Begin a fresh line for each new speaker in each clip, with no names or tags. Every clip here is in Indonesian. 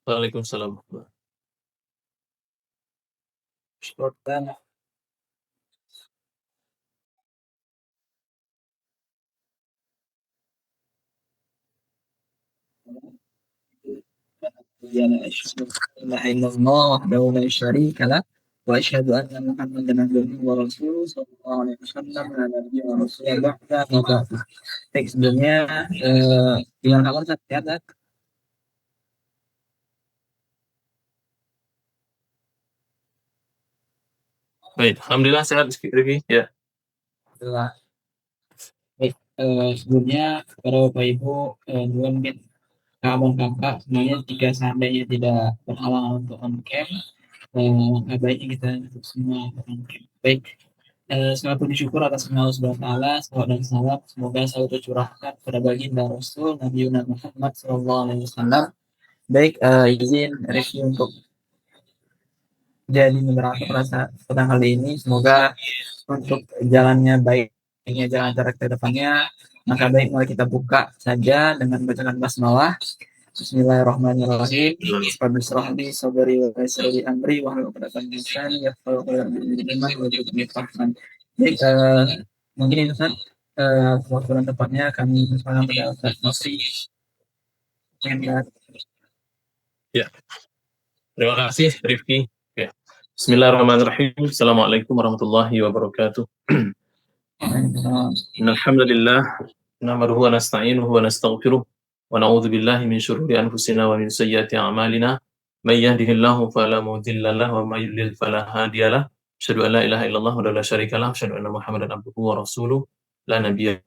Waalaikumsalam.
Shortkan. لا إله إلا الله وحده لا شريك له وأشهد أن محمدا عبده ورسوله صلى الله عليه وسلم على نبينا ورسوله بعد ما بعد. Baik, sebelumnya dengan kabar sehat ya?
Baik, alhamdulillah sehat Rifki. Ya.
Alhamdulillah. Baik, sebelumnya para Bapak Ibu juga mungkin kakak semuanya jika seandainya tidak berhalangan untuk on cam, baiknya kita untuk semua on cam. Baik, segala puji syukur atas nama Allah Subhanahu wa taala, salawat dan salam semoga selalu tercurahkan kepada baginda Rasul Nabi Muhammad sallallahu alaihi wasallam. Baik, izin review untuk jadi moderator pada kali ini. Semoga untuk jalannya baiknya jalan cara ke depannya, maka baik mulai kita buka saja dengan bacaan basmalah. Bismillahirrahmanirrahim. Bismillahirrahmanirrahim. Sabari wa yassiri amri wa hlul 'uqdatam min lisani yafqahu qawli. Baik, mungkin itu Ustaz, waktu dan tepatnya kami persilakan pada Ustaz Nosri.
Ya. Terima kasih Rifki. Ya. Bismillahirrahmanirrahim. Assalamualaikum warahmatullahi wabarakatuh. Alhamdulillah. Nahmaduhu wa nasta'inuhu wa nastaghfiruh. Wa na'udzu billahi min syururi anfusina wa min sayyiati a'malina. May yahdihillahu fala mudilla lahu wa may yudlil fala hadiya lahu. Asyhadu an la ilaha illallah wa la syarika lahu. Asyhadu anna Muhammadan abduhu wa rasuluh. La nabiyya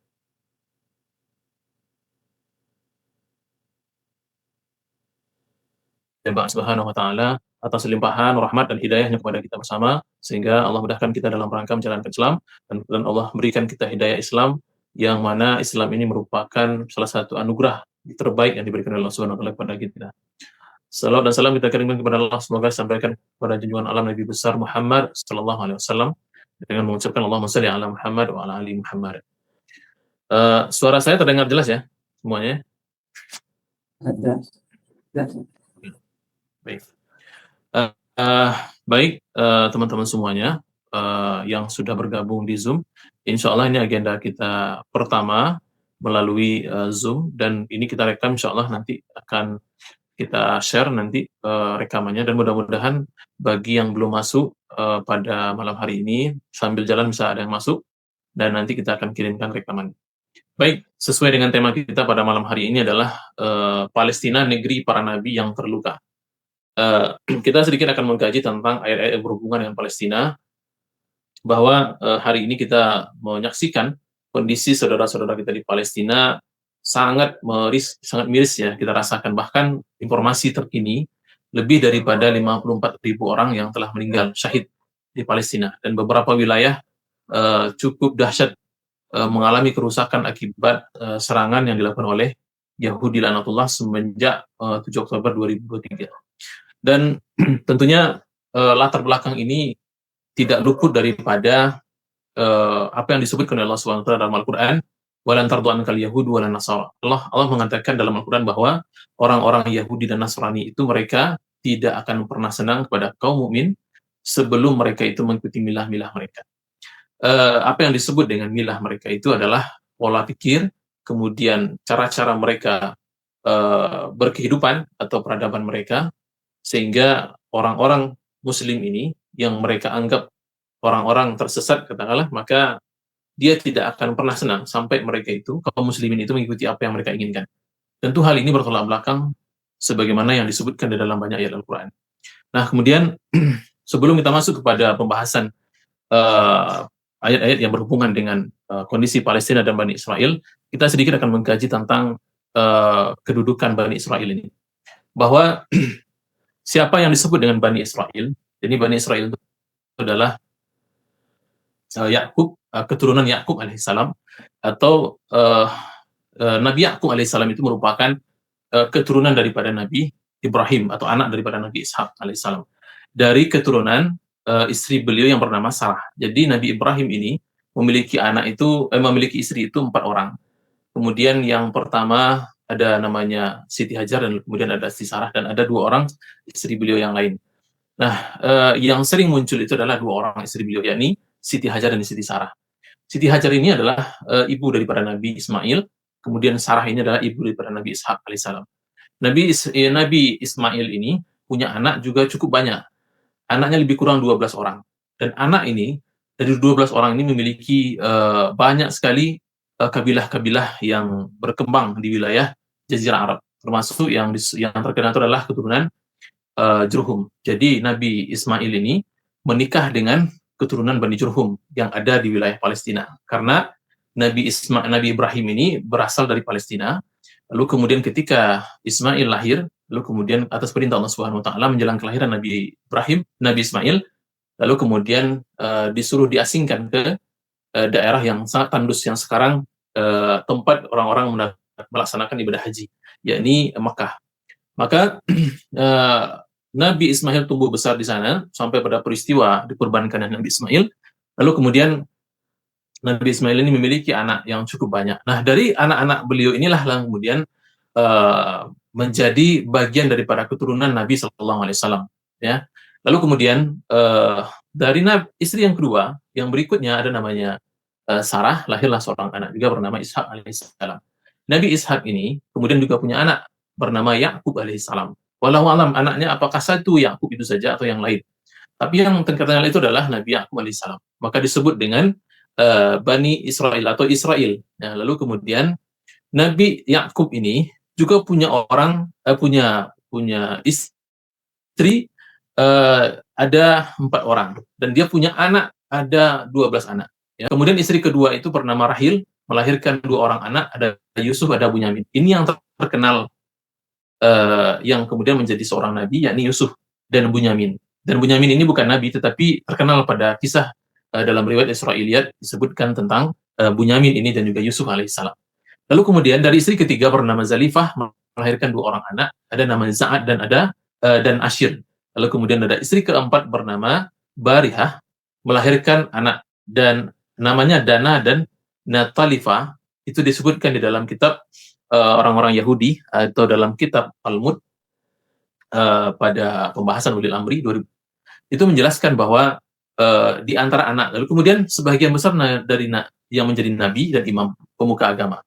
Subhanahu wa ta'ala atas limpahan rahmat dan hidayahnya kepada kita bersama, sehingga Allah mudahkan kita dalam rangka menjalankan Islam, dan Allah berikan kita hidayah Islam, yang mana Islam ini merupakan salah satu anugerah terbaik yang diberikan oleh Allah Subhanahu wa ta'ala kepada kita. Salawat dan salam kita kirimkan kepada Allah, semoga disampaikan kepada junjungan alam Nabi besar Muhammad sallallahu alaihi wasallam dengan mengucapkan Allahumma shalli ala Muhammad wa ala ali Muhammad. Suara saya terdengar jelas ya semuanya? Baik. Baik, teman-teman semuanya yang sudah bergabung di Zoom, insya Allah ini agenda kita pertama melalui Zoom, dan ini kita rekam, insya Allah nanti akan kita share nanti rekamannya, dan mudah-mudahan bagi yang belum masuk pada malam hari ini, sambil jalan bisa ada yang masuk, dan nanti kita akan kirimkan rekaman. Baik, sesuai dengan tema kita pada malam hari ini adalah Palestina, negeri para nabi yang terluka. Kita sedikit akan mengkaji tentang ayat-ayat yang berhubungan dengan Palestina, bahwa hari ini kita menyaksikan kondisi saudara-saudara kita di Palestina sangat miris ya kita rasakan. Bahkan informasi terkini lebih daripada 54.000 orang yang telah meninggal syahid di Palestina, dan beberapa wilayah cukup dahsyat mengalami kerusakan akibat serangan yang dilakukan oleh Yahudi laknatullah semenjak 7 Oktober 2023. Dan tentunya latar belakang ini tidak luput daripada apa yang disebutkan oleh Allah SWT dalam Al-Quran, walan tardu ankal yahud walan nasara. Allah mengatakan dalam Al-Quran bahwa orang-orang Yahudi dan Nasrani itu mereka tidak akan pernah senang kepada kaum mukmin sebelum mereka itu mengikuti milah-milah mereka. Apa yang disebut dengan milah mereka itu adalah pola pikir, kemudian cara-cara mereka berkehidupan atau peradaban mereka, sehingga orang-orang muslim ini yang mereka anggap orang-orang tersesat katakanlah, maka dia tidak akan pernah senang sampai mereka itu, kaum muslimin itu mengikuti apa yang mereka inginkan. Tentu hal ini bertolak belakang sebagaimana yang disebutkan di dalam banyak ayat Al-Quran. Nah, kemudian sebelum kita masuk kepada pembahasan ayat-ayat yang berhubungan dengan kondisi Palestina dan Bani Israel, kita sedikit akan mengkaji tentang kedudukan Bani Israel ini. Bahwa siapa yang disebut dengan Bani Israel? Jadi Bani Israel itu adalah Yakub, keturunan Yakub alaihissalam, atau Nabi Yakub alaihissalam itu merupakan keturunan daripada Nabi Ibrahim, atau anak daripada Nabi Ishak alaihissalam, dari keturunan istri beliau yang bernama Sarah. Jadi Nabi Ibrahim ini memiliki istri itu 4 orang. Kemudian yang pertama ada namanya Siti Hajar dan kemudian ada Siti Sarah dan ada 2 orang istri beliau yang lain. Nah, yang sering muncul itu adalah 2 orang istri beliau, yakni Siti Hajar dan Siti Sarah. Siti Hajar ini adalah ibu daripada Nabi Ismail, kemudian Sarah ini adalah ibu daripada Nabi Ishak alaihissalam. Nabi Ismail ini punya anak juga cukup banyak. Anaknya lebih kurang 12 orang. Dan anak ini, dari 12 orang ini memiliki banyak sekali kabilah-kabilah yang berkembang di wilayah Jazirah Arab. Termasuk yang terkenal itu adalah keturunan Jurhum. Jadi Nabi Ismail ini menikah dengan keturunan Bani Jurhum yang ada di wilayah Palestina. Karena Nabi Ibrahim ini berasal dari Palestina. Lalu kemudian ketika Ismail lahir, lalu kemudian atas perintah Allah Subhanahu wa taala menjelang kelahiran Nabi Ismail, lalu kemudian disuruh diasingkan ke daerah yang sangat tandus yang sekarang tempat orang-orang melaksanakan ibadah haji, yakni Mekah. Maka Nabi Ismail tumbuh besar di sana sampai pada peristiwa dikurbankan Nabi Ismail. Lalu kemudian Nabi Ismail ini memiliki anak yang cukup banyak. Nah, dari anak-anak beliau inilah yang kemudian menjadi bagian daripada keturunan Nabi Sallallahu Alaihi Wasallam. Ya. Lalu kemudian dari istri yang kedua, yang berikutnya ada namanya Sarah, lahirlah seorang anak juga bernama Ishak alaihissalam. Nabi Ishak ini kemudian juga punya anak bernama Yakub alaihissalam. Walau alam anaknya apakah satu Yakub itu saja atau yang lain. Tapi yang terkenal itu adalah Nabi Yakub alaihissalam. Maka disebut dengan Bani Israel atau Israel. Nah, lalu kemudian Nabi Yakub ini juga punya istri ada 4 orang dan dia punya anak ada 12 anak. Ya. Kemudian istri kedua itu bernama Rahil, melahirkan 2 orang anak, ada Yusuf, ada Bunyamin. Ini yang terkenal yang kemudian menjadi seorang nabi, yakni Yusuf dan Bunyamin. Dan Bunyamin ini bukan nabi, tetapi terkenal pada kisah dalam riwayat Israiliyat disebutkan tentang Bunyamin ini dan juga Yusuf alaihissalam. Lalu kemudian dari istri ketiga bernama Zalifah melahirkan 2 orang anak, ada nama Za'ad dan Ashir. Lalu kemudian ada istri keempat bernama Barihah melahirkan anak dan namanya Dana dan Natalifah. Itu disebutkan di dalam kitab orang-orang Yahudi atau dalam kitab Talmud pada pembahasan Ulil Amri 2000. Itu menjelaskan bahwa di antara anak, lalu kemudian sebagian besar dari yang menjadi nabi dan imam pemuka agama.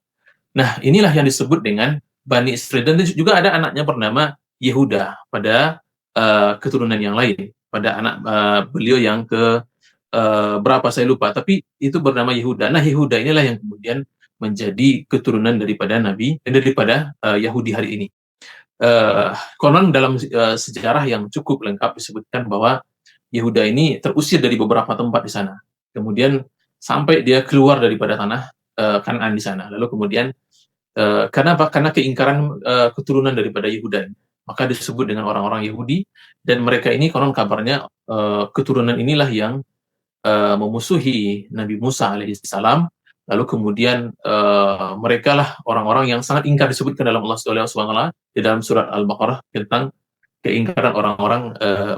Nah, inilah yang disebut dengan Bani Israel. Dan juga ada anaknya bernama Yehuda pada keturunan yang lain. Pada anak beliau yang ke berapa saya lupa, tapi itu bernama Yehuda. Nah, Yehuda inilah yang kemudian menjadi keturunan daripada Nabi dan daripada Yahudi hari ini. Konon dalam sejarah yang cukup lengkap disebutkan bahwa Yehuda ini terusir dari beberapa tempat di sana. Kemudian sampai dia keluar daripada tanah Kanaan di sana. Lalu kemudian karena keingkaran keturunan daripada Yehuda, maka disebut dengan orang-orang Yahudi, dan mereka ini konon kabarnya keturunan inilah yang memusuhi Nabi Musa alaihissalam. Lalu kemudian mereka lah orang-orang yang sangat ingkar, disebutkan dalam Allah Subhanahu wa taala di dalam surat Al-Baqarah tentang keingkaran orang-orang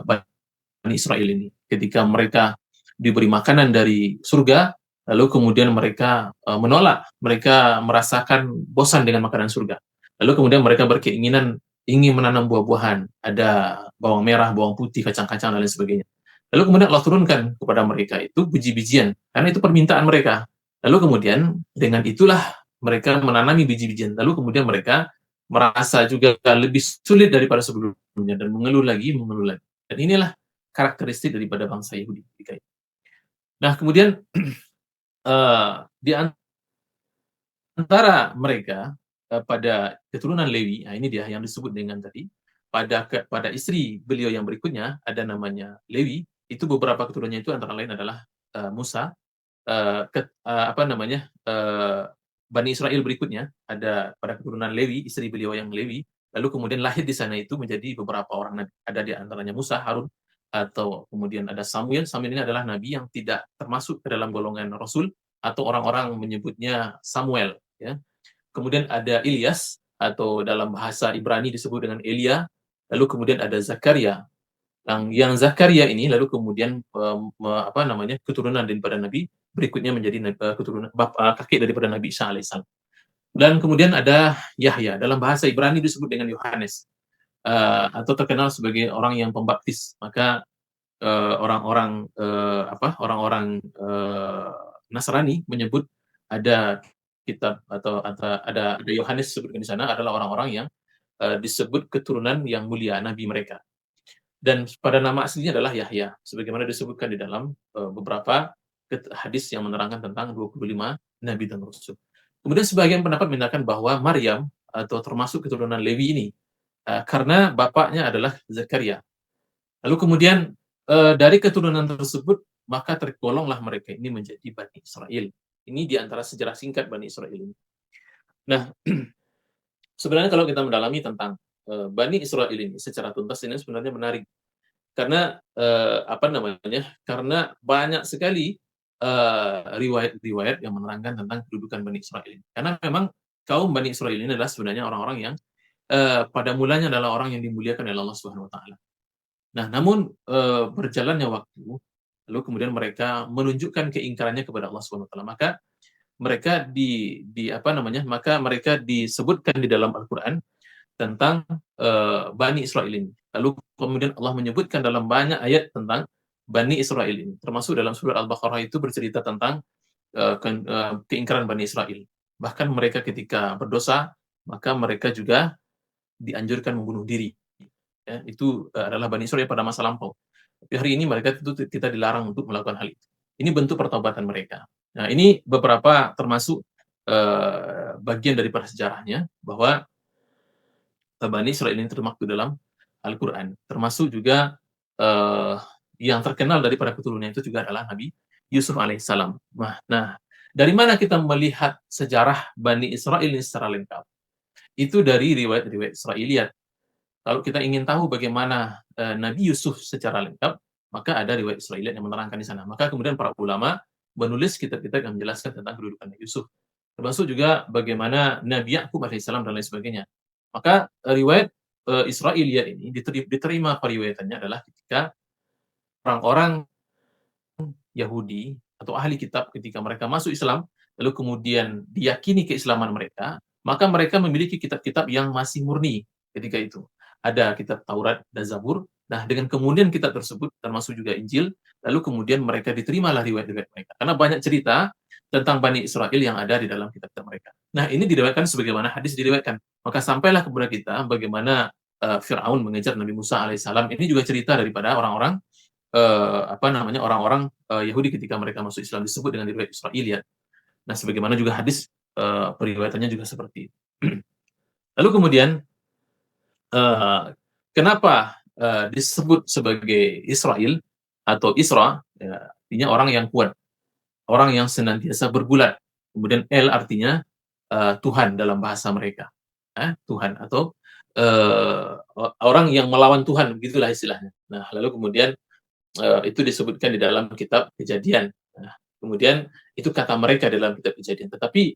Bani Israel ini ketika mereka diberi makanan dari surga, lalu kemudian mereka menolak, mereka merasakan bosan dengan makanan surga. Lalu kemudian mereka berkeinginan ingin menanam buah-buahan, ada bawang merah, bawang putih, kacang-kacang dan lain sebagainya. Lalu kemudian Allah turunkan kepada mereka itu biji-bijian, karena itu permintaan mereka. Lalu kemudian dengan itulah mereka menanami biji-bijian. Lalu kemudian mereka merasa juga lebih sulit daripada sebelumnya dan mengeluh lagi. Dan inilah karakteristik daripada bangsa Yahudi. Nah, kemudian di antara mereka pada keturunan Lewi, nah ini dia yang disebut dengan tadi, pada istri beliau yang berikutnya ada namanya Lewi. Itu beberapa keturunannya itu antara lain adalah Musa, Bani Israel berikutnya ada pada keturunan Lewi, istri beliau yang Lewi. Lalu kemudian lahir di sana itu menjadi beberapa orang nabi. Ada di antaranya Musa, Harun, atau kemudian ada Samuel. Samuel ini adalah nabi yang tidak termasuk ke dalam golongan rasul, atau orang-orang menyebutnya Samuel. Ya. Kemudian ada Ilyas, atau dalam bahasa Ibrani disebut dengan Elia. Lalu kemudian ada Zakaria. Yang Zakaria ini lalu kemudian keturunan daripada Nabi, berikutnya menjadi keturunan kakek daripada Nabi Isa alaihissalam. Dan kemudian ada Yahya, dalam bahasa Ibrani disebut dengan Yohanes, atau terkenal sebagai orang yang pembaptis. Maka orang-orang orang-orang Nasrani menyebut ada kitab atau ada Yohanes disebutkan di sana adalah orang-orang yang disebut keturunan yang mulia nabi mereka. Dan pada nama aslinya adalah Yahya, sebagaimana disebutkan di dalam beberapa hadis yang menerangkan tentang 25 nabi dan rasul. Kemudian sebagian pendapat mengatakan bahwa Maryam atau termasuk keturunan Lewi ini karena bapaknya adalah Zakaria. Lalu kemudian dari keturunan tersebut maka tergolonglah mereka ini menjadi Bani Israel. Ini di antara sejarah singkat Bani Israel ini. Nah, sebenarnya kalau kita mendalami tentang Bani Israel ini secara tuntas ini sebenarnya menarik. Karena karena banyak sekali riwayat-riwayat yang menerangkan tentang kedudukan Bani Israel ini. Karena memang kaum Bani Israel ini adalah sebenarnya orang-orang yang pada mulanya adalah orang yang dimuliakan oleh Allah Subhanahu wa taala. Nah, namun berjalannya waktu, lalu kemudian mereka menunjukkan keingkarannya kepada Allah Subhanahu wa taala. Maka mereka maka mereka disebutkan di dalam Al-Qur'an tentang Bani Israel ini. Lalu kemudian Allah menyebutkan dalam banyak ayat tentang Bani Israel ini. Termasuk dalam surah Al-Baqarah itu bercerita tentang keingkaran Bani Israel. Bahkan mereka ketika berdosa, maka mereka juga dianjurkan membunuh diri. Ya, itu adalah Bani Israel pada masa lampau. Tapi hari ini mereka tentu kita dilarang untuk melakukan hal itu. Ini bentuk pertobatan mereka. Nah, ini beberapa termasuk bagian daripada sejarahnya bahwa Bani Israil ini termaktub dalam Al-Quran. Termasuk juga yang terkenal daripada keturunannya itu juga adalah Nabi Yusuf alaihissalam. Nah, dari mana kita melihat sejarah Bani Israil ini secara lengkap? Itu dari riwayat-riwayat Israiliyat. Kalau kita ingin tahu bagaimana Nabi Yusuf secara lengkap, maka ada riwayat Israiliyat yang menerangkan di sana. Maka kemudian para ulama menulis kitab-kitab yang menjelaskan tentang kedudukan Nabi Yusuf. Termasuk juga bagaimana Nabi Yakub alaihissalam dan lain sebagainya. Maka riwayat Israiliyat ini diterima periwayatannya adalah ketika orang-orang Yahudi atau ahli kitab ketika mereka masuk Islam, lalu kemudian diyakini keislaman mereka, maka mereka memiliki kitab-kitab yang masih murni ketika itu. Ada kitab Taurat dan Zabur. Nah, dengan kemudian kitab tersebut, termasuk juga Injil, lalu kemudian mereka diterimalah riwayat-riwayat mereka. Karena banyak cerita tentang Bani Israel yang ada di dalam kitab-kitab mereka. Nah, ini diriwayatkan sebagaimana hadis diriwayatkan. Maka sampailah kepada kita bagaimana Fir'aun mengejar Nabi Musa alaihissalam. Ini juga cerita daripada orang-orang orang-orang Yahudi ketika mereka masuk Islam, disebut dengan riwayat Israiliyat. Nah, sebagaimana juga hadis periwayatannya juga seperti itu. Lalu kemudian kenapa disebut sebagai Israel atau Isra, ya, artinya orang yang kuat, orang yang senantiasa bergulat. Kemudian El artinya Tuhan dalam bahasa mereka, Tuhan atau orang yang melawan Tuhan, begitulah istilahnya. Nah, lalu kemudian itu disebutkan di dalam kitab Kejadian. Nah, kemudian itu kata mereka dalam kitab Kejadian. Tetapi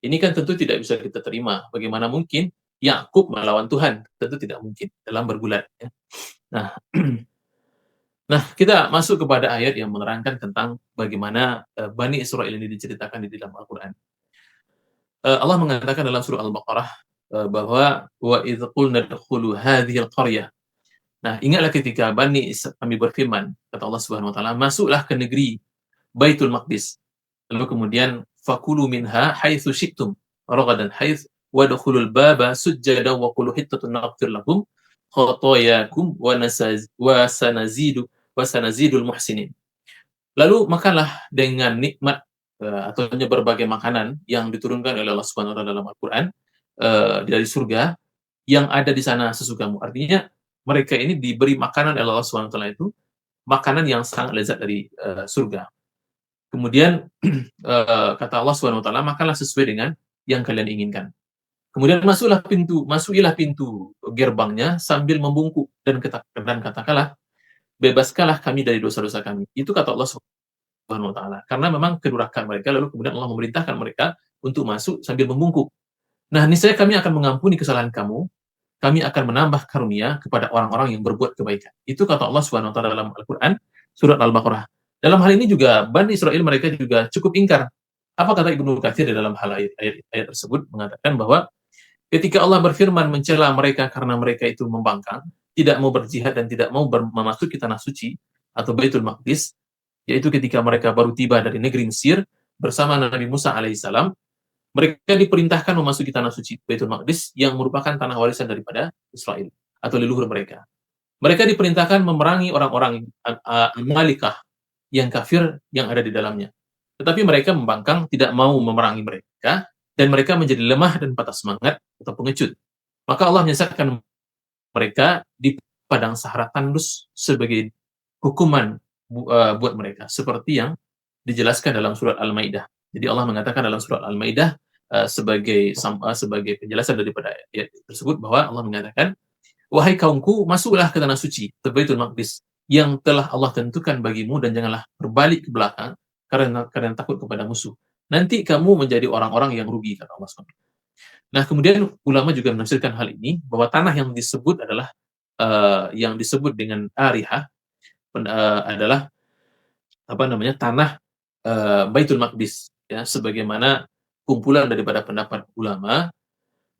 ini kan tentu tidak bisa kita terima. Bagaimana mungkin Yakub melawan Tuhan? Tentu tidak mungkin dalam bergulat. Ya. Nah, nah, kita masuk kepada ayat yang menerangkan tentang bagaimana Bani Israel ini diceritakan di dalam Al-Quran. Allah mengatakan dalam surah Al-Baqarah bahwa wa idz qulna dkhulu hadhil qaryah. Nah, ingatlah ketika kami berfirman, kata Allah Subhanahu wa taala, masuklah ke negeri Baitul Maqdis. Lalu kemudian fakulu minha haitsu syi'tum ragadan haits wadkhulul baba sujjada wa qulu hittatun naghfir lakum khotoyakum wa sanazidul muhsinin. Lalu makanlah dengan nikmat atau berbagai makanan yang diturunkan oleh Allah Subhanahu wa taala dalam Al-Qur'an dari surga yang ada di sana sesukamu. Artinya mereka ini diberi makanan oleh Allah Subhanahu wa taala itu makanan yang sangat lezat dari surga. Kemudian kata Allah Subhanahu wa taala, makanlah sesuai dengan yang kalian inginkan. Kemudian masukilah pintu gerbangnya sambil membungkuk dan katakanlah, bebaskanlah kami dari dosa-dosa kami. Itu kata Allah Subhanahu wa taala. Karena memang kedurhakaan mereka, lalu kemudian Allah memerintahkan mereka untuk masuk sambil membungkuk. Nah, niscaya kami akan mengampuni kesalahan kamu, kami akan menambah karunia kepada orang-orang yang berbuat kebaikan. Itu kata Allah Subhanahu wa taala dalam Al-Qur'an surat Al-Baqarah. Dalam hal ini juga Bani Israel mereka juga cukup ingkar. Apa kata Ibnu Katsir di dalam hal ayat tersebut, mengatakan bahwa ketika Allah berfirman mencela mereka karena mereka itu membangkang, tidak mau berjihad dan tidak mau memasuki tanah suci atau Baitul Maqdis, yaitu ketika mereka baru tiba dari negeri Mesir bersama Nabi Musa alaihissalam, mereka diperintahkan memasuki tanah suci Baitul Maqdis yang merupakan tanah warisan daripada Israel atau leluhur mereka. Mereka diperintahkan memerangi orang-orang Amalikah yang kafir yang ada di dalamnya. Tetapi mereka membangkang, tidak mau memerangi mereka, dan mereka menjadi lemah dan patah semangat atau pengecut. Maka Allah menyesatkan mereka di padang Sahara tandus sebagai hukuman buat mereka, seperti yang dijelaskan dalam surat Al-Maidah. Jadi Allah mengatakan dalam surat Al-Maidah sebagai penjelasan daripada ayat tersebut, bahwa Allah mengatakan, wahai kaumku, masuklah ke tanah suci, ke Baitul Maqdis, yang telah Allah tentukan bagimu, dan janganlah berbalik ke belakang karena takut kepada musuh. Nanti kamu menjadi orang-orang yang rugi, kata Allah SWT. Nah, kemudian ulama juga menafsirkan hal ini, bahwa tanah yang disebut adalah yang disebut dengan Arihah adalah tanah Baitul Maqdis, ya, sebagaimana kumpulan daripada pendapat ulama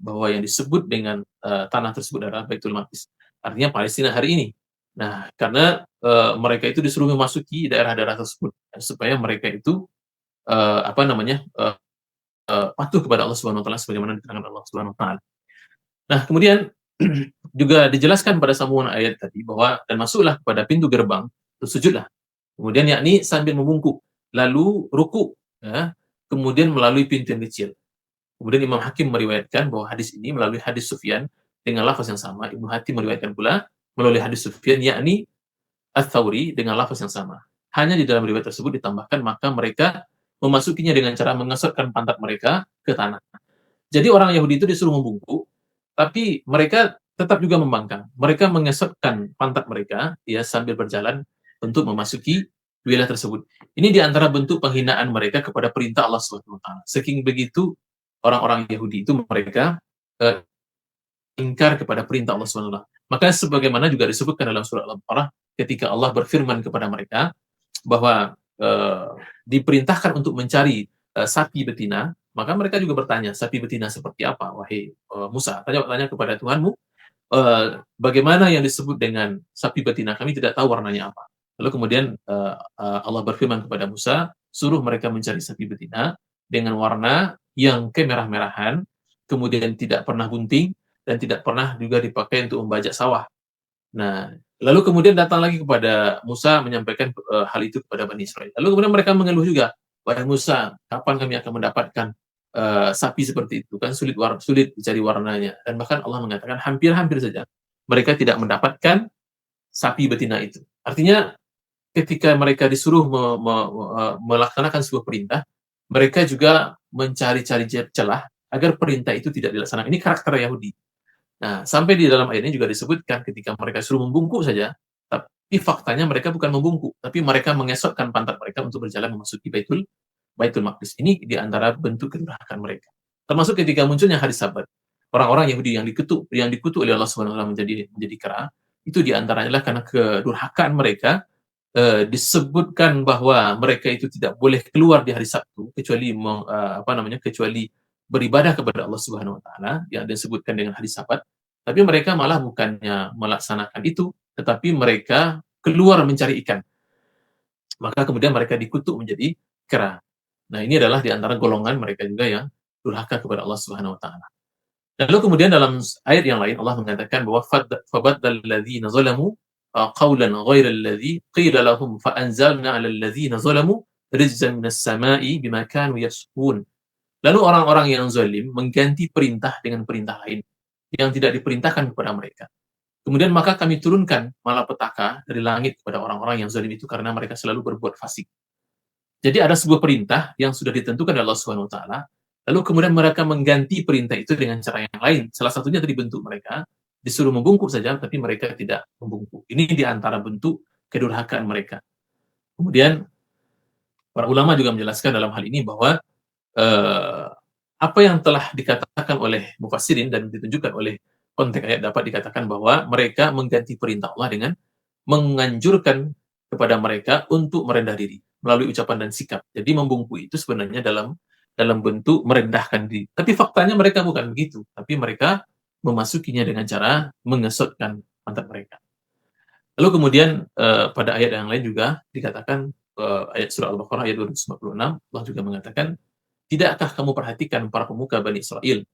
bahwa yang disebut dengan tanah tersebut adalah Baitul Maqdis, artinya Palestina hari ini. Nah, karena mereka itu disuruh memasuki daerah-daerah tersebut supaya mereka itu patuh kepada Allah Subhanahu wa taala sebagaimana diterangkan Allah Subhanahu wa taala. Nah, kemudian juga dijelaskan pada sambungan ayat tadi bahwa dan masuklah kepada pintu gerbang, sujudlah. Kemudian yakni sambil membungkuk, lalu ruku, ya, kemudian melalui pintu yang kecil. Kemudian Imam Hakim meriwayatkan bahwa hadis ini melalui hadis Sufyan dengan lafaz yang sama. Ibnu Hatim meriwayatkan pula melalui hadis Sufyan yakni Ats-Tsauri dengan lafaz yang sama. Hanya di dalam riwayat tersebut ditambahkan maka mereka memasukinya dengan cara mengesotkan pantat mereka ke tanah. Jadi orang Yahudi itu disuruh membungkuk, tapi mereka tetap juga membangkang. Mereka mengesotkan pantat mereka ya sambil berjalan untuk memasuki wilayah tersebut. Ini di antara bentuk penghinaan mereka kepada perintah Allah Subhanahu wa taala. Saking begitu orang-orang Yahudi itu mereka ingkar kepada perintah Allah Subhanahu wa taala. Maka sebagaimana juga disebutkan dalam surah Al-Baqarah ketika Allah berfirman kepada mereka bahwa diperintahkan untuk mencari sapi betina, maka mereka juga bertanya, sapi betina seperti apa, wahai Musa? Tanya kepada Tuhanmu, bagaimana yang disebut dengan sapi betina? Kami tidak tahu warnanya apa. Lalu kemudian Allah berfirman kepada Musa, suruh mereka mencari sapi betina dengan warna yang kemerah-merahan, kemudian tidak pernah bunting, dan tidak pernah juga dipakai untuk membajak sawah. Nah, lalu kemudian datang lagi kepada Musa menyampaikan hal itu kepada Bani Israel. Lalu kemudian mereka mengeluh juga, wahai Musa, kapan kami akan mendapatkan sapi seperti itu? Kan sulit dicari warnanya. Dan bahkan Allah mengatakan hampir-hampir saja mereka tidak mendapatkan sapi betina itu. Artinya ketika mereka disuruh melaksanakan sebuah perintah, mereka juga mencari-cari celah agar perintah itu tidak dilaksanakan. Ini karakter Yahudi. Nah, sampai di dalam ayat ini juga disebutkan ketika mereka suruh membungkuk saja, tapi faktanya mereka bukan membungkuk, tapi mereka mengesotkan pantat mereka untuk berjalan memasuki Baitul Maqdis. Ini di antara bentuk kedurhakaan mereka. Termasuk ketika munculnya hari Sabat. Orang-orang Yahudi yang dikutuk oleh Allah Subhanahu wa taala menjadi kera, itu di antaranya adalah karena kedurhakaan mereka. Disebutkan bahwa mereka itu tidak boleh keluar di hari Sabtu kecuali kecuali beribadah kepada Allah Subhanahu wa taala yang disebutkan dengan hari Sabat, tapi mereka malah bukannya melaksanakan itu, tetapi mereka keluar mencari ikan. Maka kemudian mereka dikutuk menjadi kera. Nah, ini adalah di antara golongan mereka juga yang durhaka kepada Allah Subhanahu wa taala. Lalu kemudian dalam ayat yang lain Allah mengatakan bahwa fabaddal ladzina zalamu qawlan ghairal ladzi qila lahum fa anzalna 'alal ladzina zalamu rijzan minas sama'i bima kanu yasqun. Lalu orang-orang yang zalim mengganti perintah dengan perintah lain yang tidak diperintahkan kepada mereka. Kemudian maka kami turunkan malapetaka dari langit kepada orang-orang yang zalim itu karena mereka selalu berbuat fasik. Jadi ada sebuah perintah yang sudah ditentukan oleh Allah Subhanahu wa taala, lalu kemudian mereka mengganti perintah itu dengan cara yang lain. Salah satunya tadi bentuk mereka disuruh membungkuk saja, tapi mereka tidak membungkuk. Ini di antara bentuk kedurhakaan mereka. Kemudian para ulama juga menjelaskan dalam hal ini bahwa apa yang telah dikatakan oleh mufassirin dan ditunjukkan oleh konteks ayat dapat dikatakan bahwa mereka mengganti perintah Allah dengan menganjurkan kepada mereka untuk merendah diri. melalui ucapan dan sikap. Jadi membungkuk itu sebenarnya dalam bentuk merendahkan diri. Tapi faktanya mereka bukan begitu, tapi mereka memasukinya dengan cara mengesotkan pantat mereka. Lalu kemudian pada ayat yang lain juga dikatakan, ayat surah Al-Baqarah ayat 296, Allah juga mengatakan, tidakkah kamu perhatikan para pemuka Bani Israel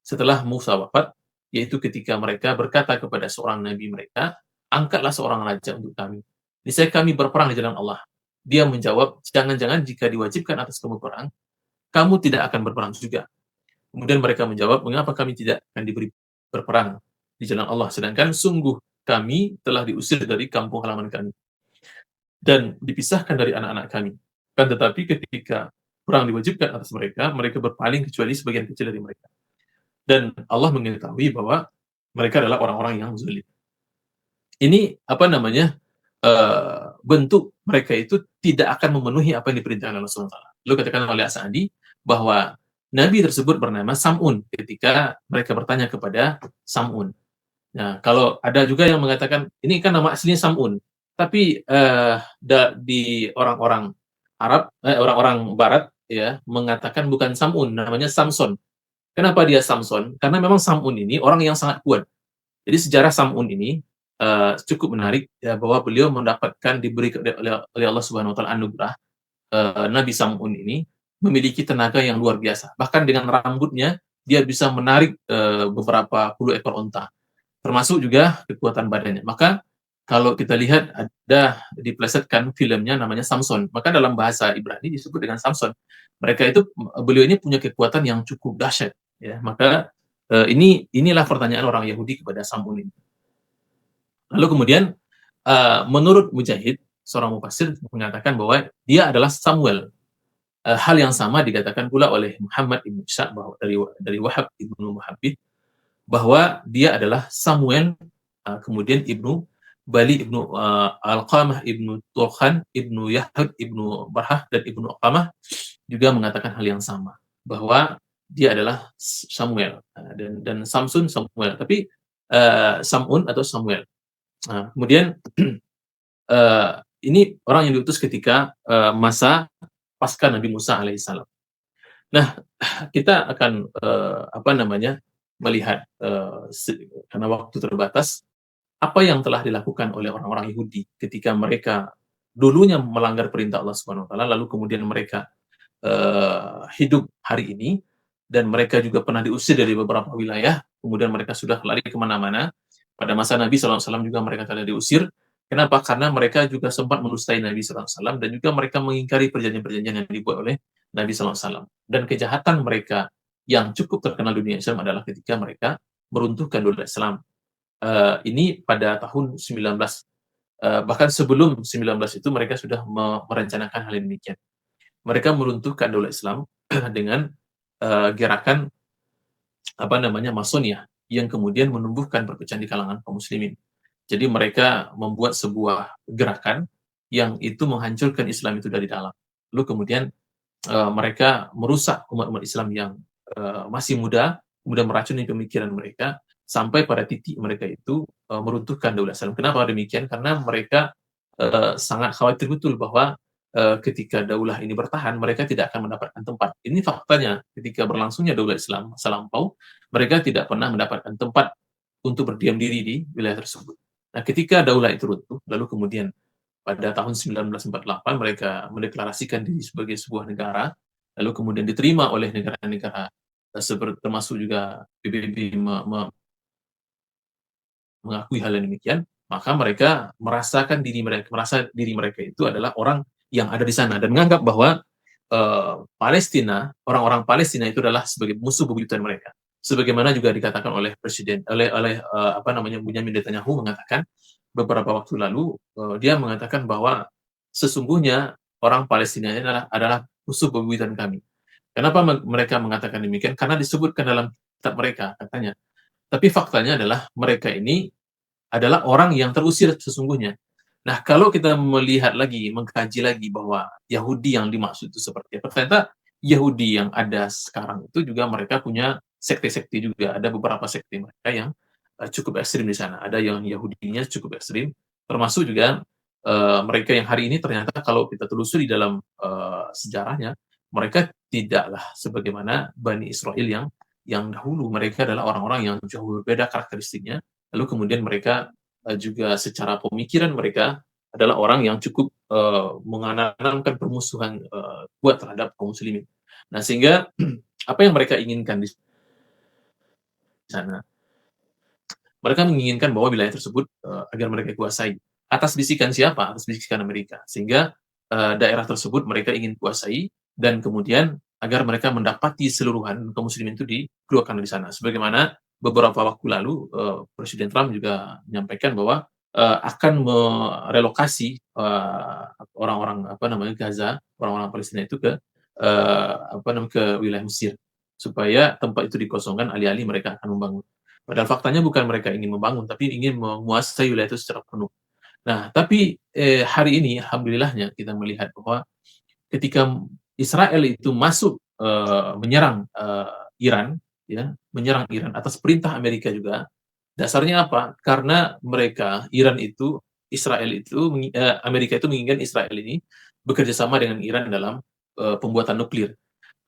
setelah Musa wafat, yaitu ketika mereka berkata kepada seorang nabi mereka, angkatlah seorang raja untuk kami. Niscaya kami berperang di jalan Allah. Dia menjawab, jangan-jangan jika diwajibkan atas kamu perang, kamu tidak akan berperang juga. Kemudian mereka menjawab, mengapa kami tidak akan diberi berperang di jalan Allah, sedangkan sungguh kami telah diusir dari kampung halaman kami dan dipisahkan dari anak-anak kami. Kan tetapi ketika perang diwajibkan atas mereka, mereka berpaling kecuali sebagian kecil dari mereka. Dan Allah mengetahui bahwa mereka adalah orang-orang yang zalim. Ini apa namanya? Bentuk mereka itu tidak akan memenuhi apa yang diperintahkan oleh Allah SWT. Lalu katakan oleh As-Sa'di bahwa Nabi tersebut bernama Sam'un ketika mereka bertanya kepada Sam'un. Nah, kalau ada juga yang mengatakan ini kan nama aslinya Sam'un, tapi di orang-orang Arab, orang-orang Barat ya mengatakan bukan Sam'un, namanya Samson. Kenapa dia Samson? Karena memang Sam'un ini orang yang sangat kuat. Jadi sejarah Sam'un ini cukup menarik ya, bahwa beliau mendapatkan diberi oleh Allah Subhanahu Wa Taala anugerah. Nabi Sam'un ini memiliki tenaga yang luar biasa. Bahkan dengan rambutnya dia bisa menarik beberapa puluh ekor onta, termasuk juga kekuatan badannya. Maka kalau kita lihat ada diplesetkan filmnya namanya Samson, maka dalam bahasa Ibrani disebut dengan Samson. Beliau ini punya kekuatan yang cukup dahsyat. Ya, maka inilah pertanyaan orang Yahudi kepada Sam'un ini. Lalu kemudian menurut Mujahid, seorang mufassir mengatakan bahwa dia adalah Samuel. Hal yang sama dikatakan pula oleh Muhammad ibn Ishaq bahwa dari Wahab ibnu Muhabbib bahwa dia adalah Samuel, kemudian ibnu Bali ibnu Alqamah ibnu Turkhan ibnu Yahud ibnu Barhah dan ibnu Aqamah juga mengatakan hal yang sama bahwa dia adalah Samuel dan Samsun Samuel, tapi Samun atau Samuel. Kemudian ini orang yang diutus ketika masa pasca Nabi Musa alaihissalam. Nah, kita akan melihat karena waktu terbatas apa yang telah dilakukan oleh orang-orang Yahudi ketika mereka dulunya melanggar perintah Allah Subhanahu Wa Taala, lalu kemudian mereka hidup hari ini dan mereka juga pernah diusir dari beberapa wilayah, kemudian mereka sudah lari kemana-mana. Pada masa Nabi SAW juga mereka telah diusir. Kenapa? Karena mereka juga sempat menustai Nabi SAW dan juga mereka mengingkari perjanjian-perjanjian yang dibuat oleh Nabi SAW. Dan kejahatan mereka yang cukup terkenal di dunia Islam adalah ketika mereka meruntuhkan daulah Islam. Ini pada tahun 19, bahkan sebelum 19 itu mereka sudah merencanakan hal yang demikian. Mereka meruntuhkan daulah Islam dengan gerakan Masoniyah yang kemudian menumbuhkan perpecahan di kalangan kaum muslimin. Jadi mereka membuat sebuah gerakan yang itu menghancurkan Islam itu dari dalam. Lalu kemudian mereka merusak umat-umat Islam yang masih muda, kemudian meracuni pemikiran mereka sampai pada titik mereka itu meruntuhkan daulah Islam. Kenapa demikian? Karena mereka sangat khawatir betul bahwa ketika daulah ini bertahan, mereka tidak akan mendapatkan tempat. Ini faktanya, ketika berlangsungnya daulah Islam masa lampau, mereka tidak pernah mendapatkan tempat untuk berdiam diri di wilayah tersebut. Nah, ketika daulah itu runtuh, lalu kemudian pada tahun 1948 mereka mendeklarasikan diri sebagai sebuah negara, lalu kemudian diterima oleh negara-negara termasuk juga PBB mengakui hal yang demikian, maka mereka merasa diri mereka itu adalah orang yang ada di sana dan menganggap bahwa Palestina, orang-orang Palestina itu adalah sebagai musuh bebuyutan mereka. Sebagaimana juga dikatakan oleh Benyamin Netanyahu mengatakan beberapa waktu lalu, dia mengatakan bahwa sesungguhnya orang Palestina ini adalah musuh bebuyutan kami. Kenapa mereka mengatakan demikian? Karena disebutkan dalam kitab mereka, katanya. Tapi faktanya adalah mereka ini adalah orang yang terusir sesungguhnya. Nah, kalau kita melihat lagi, mengkaji lagi bahwa Yahudi yang dimaksud itu seperti apa, ternyata Yahudi yang ada sekarang itu juga mereka punya sekte-sekte juga. Ada beberapa sekte mereka yang cukup ekstrim di sana. Ada yang Yahudinya cukup ekstrim, termasuk juga mereka yang hari ini ternyata kalau kita telusuri dalam sejarahnya, mereka tidaklah sebagaimana Bani Israel yang dahulu. Mereka adalah orang-orang yang jauh berbeda karakteristiknya. Lalu kemudian mereka juga secara pemikiran mereka adalah orang yang cukup menanamkan permusuhan kuat terhadap kaum muslimin. Nah, sehingga apa yang mereka inginkan di sana, mereka menginginkan bahwa wilayah tersebut agar mereka kuasai. Atas bisikan siapa? Atas bisikan Amerika. Sehingga daerah tersebut mereka ingin kuasai, dan kemudian agar mereka mendapati seluruhan kaum muslimin itu dikeluarkan dari sana. Sebagaimana beberapa waktu lalu Presiden Trump juga menyampaikan bahwa akan merelokasi orang-orang Gaza, orang-orang Palestina itu ke ke wilayah Mesir, supaya tempat itu dikosongkan, alih-alih mereka akan membangun. Padahal faktanya bukan mereka ingin membangun, tapi ingin menguasai wilayah itu secara penuh. Nah, tapi hari ini alhamdulillahnya kita melihat bahwa ketika Israel itu masuk menyerang Iran, ya, menyerang Iran atas perintah Amerika juga. Dasarnya apa? Karena Amerika itu menginginkan Israel ini bekerja sama dengan Iran dalam pembuatan nuklir.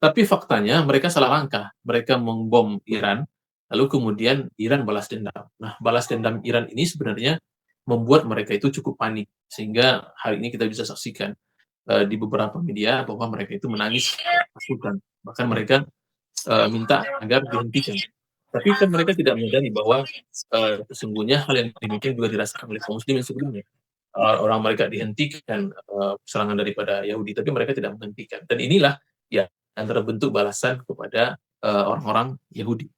Tapi faktanya mereka salah langkah. Mereka membom Iran, lalu kemudian Iran balas dendam. Nah, balas dendam Iran ini sebenarnya membuat mereka itu cukup panik. Sehingga hari ini kita bisa saksikan di beberapa media bahwa mereka itu menangis ketakutan. Bahkan mereka minta agar dihentikan. Tapi kan mereka tidak menyadari bahwa sesungguhnya hal yang demikian juga dirasakan oleh kaum muslimin sebelumnya. Orang mereka dihentikan serangan daripada Yahudi, tapi mereka tidak menghentikan. Dan inilah ya antara bentuk balasan kepada orang-orang Yahudi.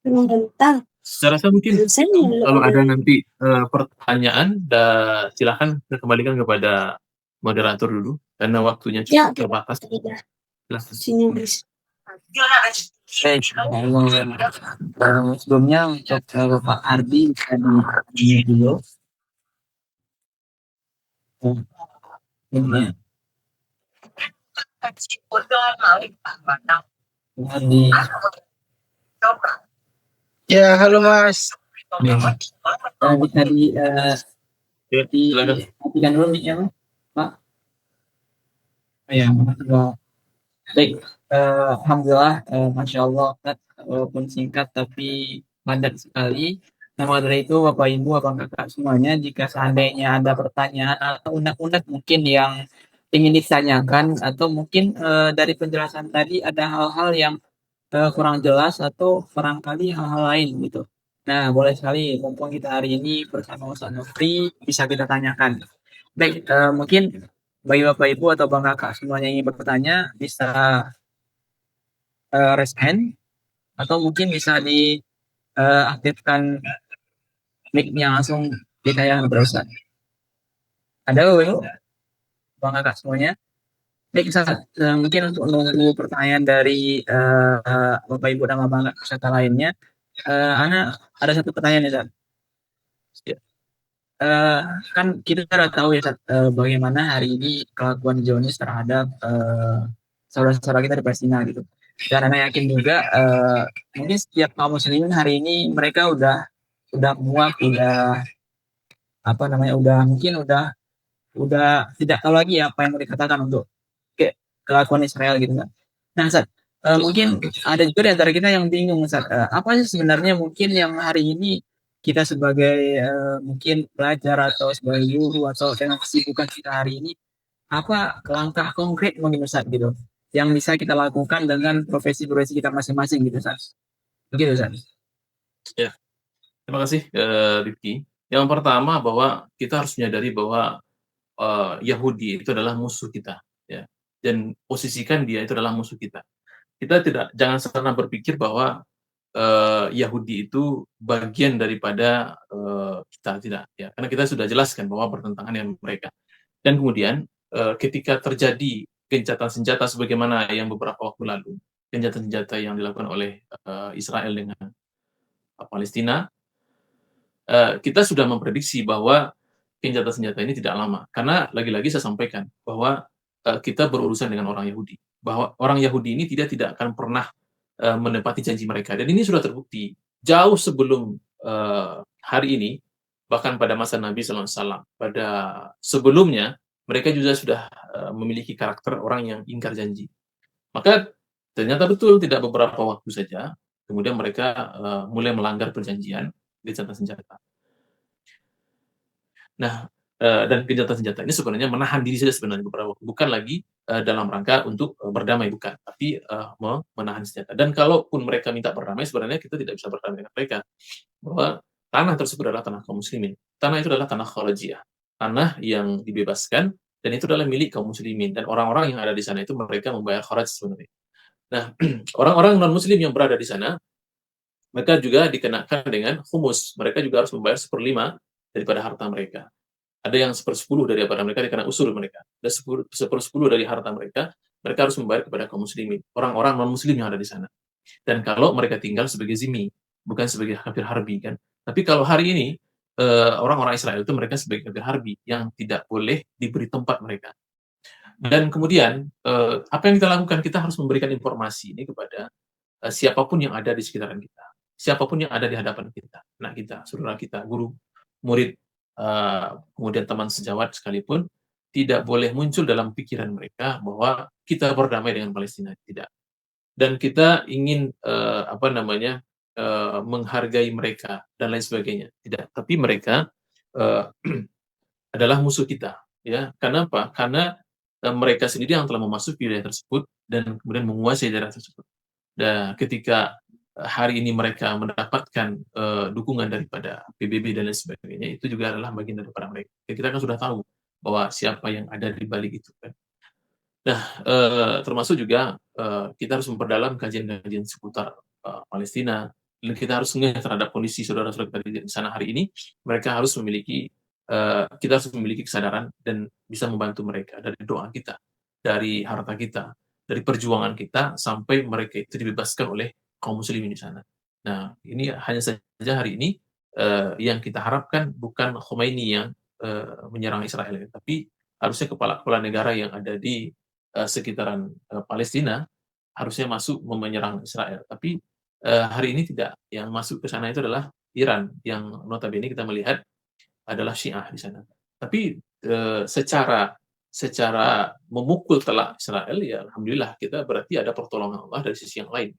Saya rasa mungkin kalau ada nanti pertanyaan, silakan kita kembalikan kepada moderator dulu, karena waktunya cukup terbatas. Silakan.
Sebelumnya untuk Bapak Ardi bisa di dulu. Ini.
Ya, halo Mas.
Bisa
Silakan.
diperhatikan dulu nih ya, Pak. Ya, baik. Alhamdulillah, Masya Allah, walaupun singkat tapi padat sekali. Nah, maka dari itu, Bapak Ibu, Abang Kakak semuanya, jika seandainya ada pertanyaan atau unek-unek mungkin yang ingin ditanyakan, atau mungkin dari penjelasan tadi ada hal-hal yang kurang jelas atau barangkali hal-hal lain gitu. Nah, boleh sekali, mumpung kita hari ini bersama Ustaz Nufri, bisa kita tanyakan. Baik, mungkin bagi Bapak Ibu atau Bang Kakak semuanya yang ingin bertanya, bisa raise hand, atau mungkin bisa diaktifkan mic-nya langsung ditayangkan berusaha. Ada Bapak Ibu, Bang Kakak semuanya? Baik, mungkin untuk menunggu pertanyaan dari Bapak Ibu dan Bang Kakak peserta lainnya, Ana ada satu pertanyaan ya, Zat. Kan kita sudah tahu ya, Zat, bagaimana hari ini kelakuan Zionis terhadap saudara-saudara kita di Palestina gitu. Dan Ana yakin juga mungkin setiap kaum muslimin hari ini mereka udah muak, udah tidak tahu lagi apa yang mau dikatakan untuk kelakuan Israel gitu kan. Nah, Ustaz, mungkin ada juga di antara kita yang bingung, Ustaz, apa sih sebenarnya mungkin yang hari ini kita sebagai mungkin pelajar atau sebagai guru atau dengan kesibukan kita hari ini, apa langkah konkret mungkin, Ustaz, gitu yang bisa kita lakukan dengan profesi-profesi kita masing-masing gitu, Ustaz. Begitu, Ustaz.
Ya, terima kasih Rifki. Yang pertama bahwa kita harus menyadari bahwa Yahudi itu adalah musuh kita, ya, dan posisikan dia itu adalah musuh kita. Kita jangan pernah berpikir bahwa Yahudi itu bagian daripada kita, tidak, ya, karena kita sudah jelaskan bahwa bertentangan dengan mereka. Dan kemudian ketika terjadi gencatan senjata sebagaimana yang beberapa waktu lalu, gencatan senjata yang dilakukan oleh Israel dengan Palestina, kita sudah memprediksi bahwa gencatan senjata ini tidak lama. Karena lagi-lagi saya sampaikan bahwa kita berurusan dengan orang Yahudi. Bahwa orang Yahudi ini tidak akan pernah menepati janji mereka. Dan ini sudah terbukti. Jauh sebelum hari ini, bahkan pada masa Nabi SAW, pada sebelumnya, mereka juga sudah memiliki karakter orang yang ingkar janji. Maka ternyata betul tidak beberapa waktu saja, kemudian mereka mulai melanggar perjanjian gencatan senjata. Nah, dan gencatan senjata ini sebenarnya menahan diri saja sebenarnya beberapa waktu, bukan lagi dalam rangka untuk berdamai, bukan, tapi menahan senjata. Dan kalaupun mereka minta berdamai, sebenarnya kita tidak bisa berdamai dengan mereka, bahwa tanah tersebut adalah tanah kaum muslimin. Tanah itu adalah tanah kharajiyah, tanah yang dibebaskan, dan itu adalah milik kaum muslimin, dan orang-orang yang ada di sana itu mereka membayar kharaj sebenarnya. Nah, orang-orang non-muslim yang berada di sana, mereka juga dikenakan dengan humus. Mereka juga harus membayar 1/5 daripada harta mereka. Ada yang 1/10 daripada mereka dikena usul mereka. Dan 1/10 dari harta mereka, mereka harus membayar kepada kaum muslimin, orang-orang non-muslim yang ada di sana. Dan kalau mereka tinggal sebagai zimmi, bukan sebagai kafir harbi kan. Tapi kalau hari ini, orang-orang Israel itu mereka sebagai kafir harbi yang tidak boleh diberi tempat mereka. Dan kemudian, apa yang kita lakukan, kita harus memberikan informasi ini kepada siapapun yang ada di sekitaran kita. Siapapun yang ada di hadapan kita, anak kita, saudara kita, guru, murid, kemudian teman sejawat sekalipun, tidak boleh muncul dalam pikiran mereka bahwa kita berdamai dengan Palestina, tidak. Dan kita ingin menghargai mereka dan lain sebagainya, tidak. Tapi mereka adalah musuh kita, ya. Kenapa? Karena mereka sendiri yang telah memasuki wilayah tersebut dan kemudian menguasai daerah tersebut. Dan ketika hari ini mereka mendapatkan dukungan daripada PBB dan lain sebagainya, itu juga adalah bagian daripada mereka. Kita kan sudah tahu bahwa siapa yang ada di balik itu kan. Nah, termasuk juga kita harus memperdalam kajian-kajian seputar Palestina, dan kita harus ngeh terhadap kondisi saudara-saudara kita di sana hari ini. Kita harus memiliki kesadaran dan bisa membantu mereka dari doa kita, dari harta kita, dari perjuangan kita, sampai mereka itu dibebaskan oleh kaum muslimin di sana. Nah, ini hanya saja hari ini yang kita harapkan bukan Khomeini yang menyerang Israel, tapi harusnya kepala-kepala negara yang ada di sekitaran Palestina harusnya masuk menyerang Israel. Tapi hari ini tidak. Yang masuk ke sana itu adalah Iran, yang notabene kita melihat adalah Syiah di sana. Tapi secara memukul telak Israel, ya alhamdulillah kita berarti ada pertolongan Allah dari sisi yang lain.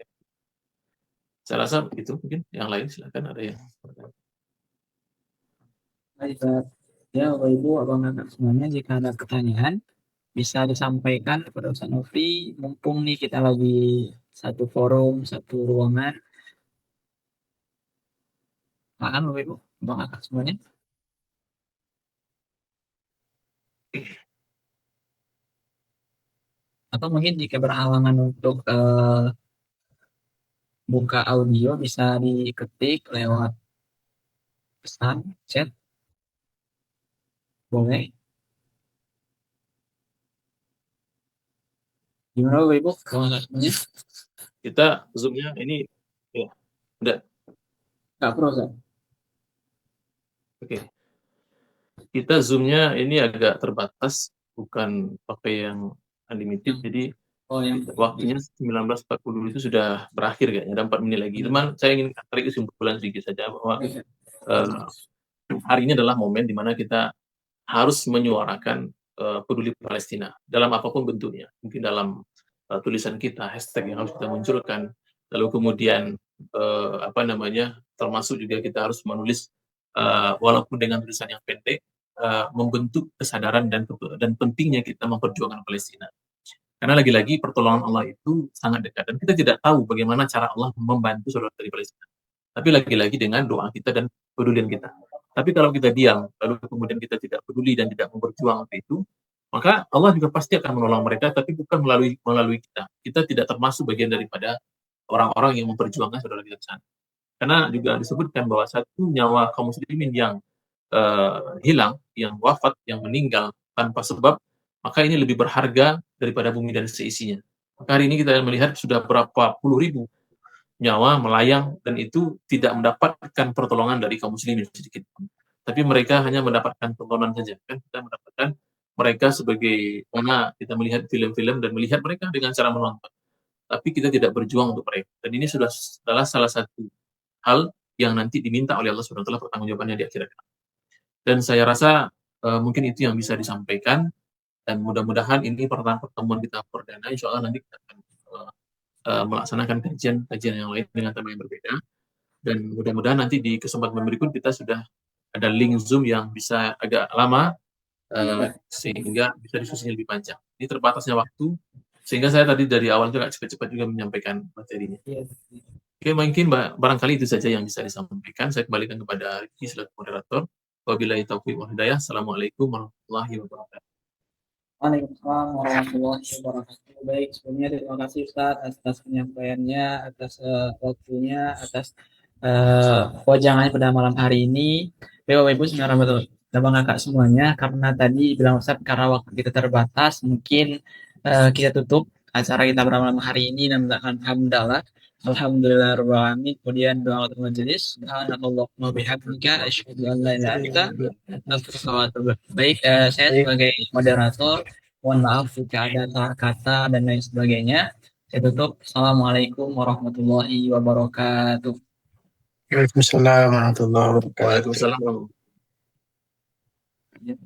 Saya rasa begitu, mungkin yang lain silakan ada yang bertanya.
Baik, ya Bapak Ibu, Abang Kakak semuanya, jika ada pertanyaan bisa disampaikan kepada Ustaz Nofri, mumpung nih kita lagi satu forum, satu ruangan. Silakan Bapak Ibu, Abang Kakak semuanya. Atau mungkin jika berhalangan untuk buka audio bisa diketik lewat pesan chat, boleh. Gimana Bapak Ibu? Semuanya?
Kita zoom-nya ini ya, udah.
Nggak perlu, Ustaz.
Oke. Kita zoom-nya ini agak terbatas, bukan pakai yang unlimited, jadi
yang
waktunya 19.40 itu sudah berakhir kayaknya, ada 4 menit lagi. Teman, saya ingin tarik kesimpulan sedikit saja bahwa hari ini adalah momen di mana kita harus menyuarakan peduli Palestina dalam apapun bentuknya. Mungkin dalam tulisan kita, hashtag yang harus kita munculkan, lalu kemudian termasuk juga kita harus menulis walaupun dengan tulisan yang pendek, membentuk kesadaran dan pentingnya kita memperjuangkan Palestina. Karena lagi-lagi pertolongan Allah itu sangat dekat, dan kita tidak tahu bagaimana cara Allah membantu saudara dari Palestina. Tapi lagi-lagi dengan doa kita dan pedulian kita. Tapi kalau kita diam, lalu kemudian kita tidak peduli dan tidak memperjuangkan itu, maka Allah juga pasti akan menolong mereka, tapi bukan melalui kita. Kita tidak termasuk bagian daripada orang-orang yang memperjuangkan saudara kita di sana. Karena juga disebutkan bahwa satu nyawa kaum muslimin yang hilang, yang wafat, yang meninggal tanpa sebab, maka ini lebih berharga daripada bumi dan seisinya. Maka hari ini kita melihat sudah berapa puluh ribu nyawa melayang, dan itu tidak mendapatkan pertolongan dari kaum muslimin sedikit pun. Tapi mereka hanya mendapatkan tontonan saja. Kan kita mendapatkan mereka sebagai mana kita melihat film-film dan melihat mereka dengan cara menonton. Tapi kita tidak berjuang untuk mereka. Dan ini adalah salah satu hal yang nanti diminta oleh Allah SWT pertanggungjawabannya di akhirat. Dan saya rasa mungkin itu yang bisa disampaikan. dan mudah-mudahan ini pertemuan kita perdana, insya Allah nanti kita akan melaksanakan kajian yang lain dengan tema yang berbeda, dan mudah-mudahan nanti di kesempatan berikut kita sudah ada link Zoom yang bisa agak lama, sehingga bisa diskusinya lebih panjang. Ini terbatasnya waktu, sehingga saya tadi dari awal juga cepat-cepat juga menyampaikan materinya. Oke, mungkin barangkali itu saja yang bisa disampaikan. Saya kembalikan kepada Riki selaku moderator. Wabillahi taufiq wal hidayah. Assalamualaikum warahmatullahi wabarakatuh.
Waalaikumsalam warahmatullahi wabarakatuh. Baik, sebelumnya terima kasih Ustaz atas penyampaiannya, atas waktunya, atas wajangannya pada malam hari ini. Bapak Ibu sebenarnya Abang Kakak semuanya, karena tadi bilang Ustaz karena waktu kita terbatas, mungkin kita tutup acara kita pada malam hari ini dan alhamdulillah. Alhamdulillah rabbil alamin. Kemudian doa untuk majelis. Subhanallahumma bihamdika asyhadu an la ilaha illa anta astaghfiruka wa atubu ilaik. Baik, saya sebagai moderator mohon maaf jika ada salah kata dan lain sebagainya. Saya tutup. Assalamualaikum warahmatullahi wabarakatuh.
Waalaikumsalam warahmatullahi wabarakatuh.
Waalaikumsalam.
Ya,